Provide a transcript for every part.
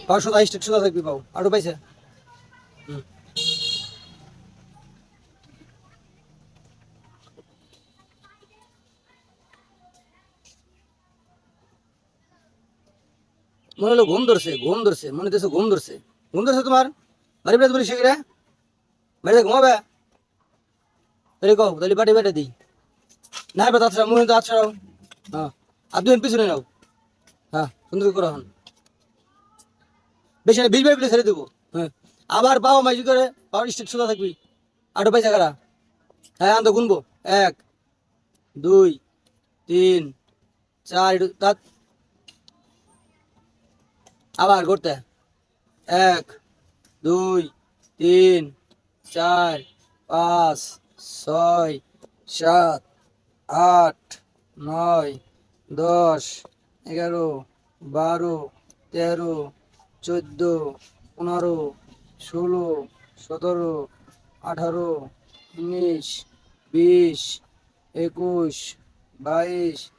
পাও সোজা স্টেট সোজা থাকবি পাও আরো পাইছে মনে হলো ঘুম ধরছে মনে হচ্ছে ঘুম ধরছে তোমার বাড়ি বেড়ে বলিস রে বাড়িতে ঘুমাবে তাহলে কও তাহলে বাড়ি বেড়ে দিই না এবার তাছাড়া মনে তো আছড়াও হ্যাঁ আর দুজন পিছনে নাও হ্যাঁ সুন্দর করে হন বেশি না 20 মিনিট ছেড়ে দেবো হ্যাঁ আবার পাও মাইজি করে পাওয়ার স্টেট সোজা থাকবি আটো পয়সা কারা হ্যাঁ আমি তো গুনবো 1 2 3 4 তাত আবার করতে 1 2 3 4 5 6 7 8 9 10 11 12 13 14 15 16 17 18 19 20 21 22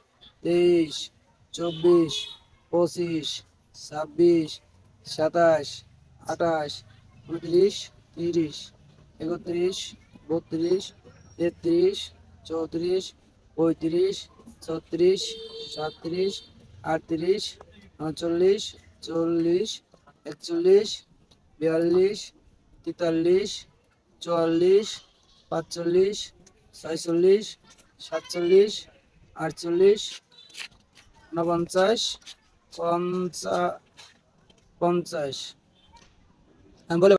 23 24 25 26 27 28 29 30 31 32 33 34 35 36 37 38 39 40 41 42 43 44 45 46 47 48 49 50 50 আমি বলে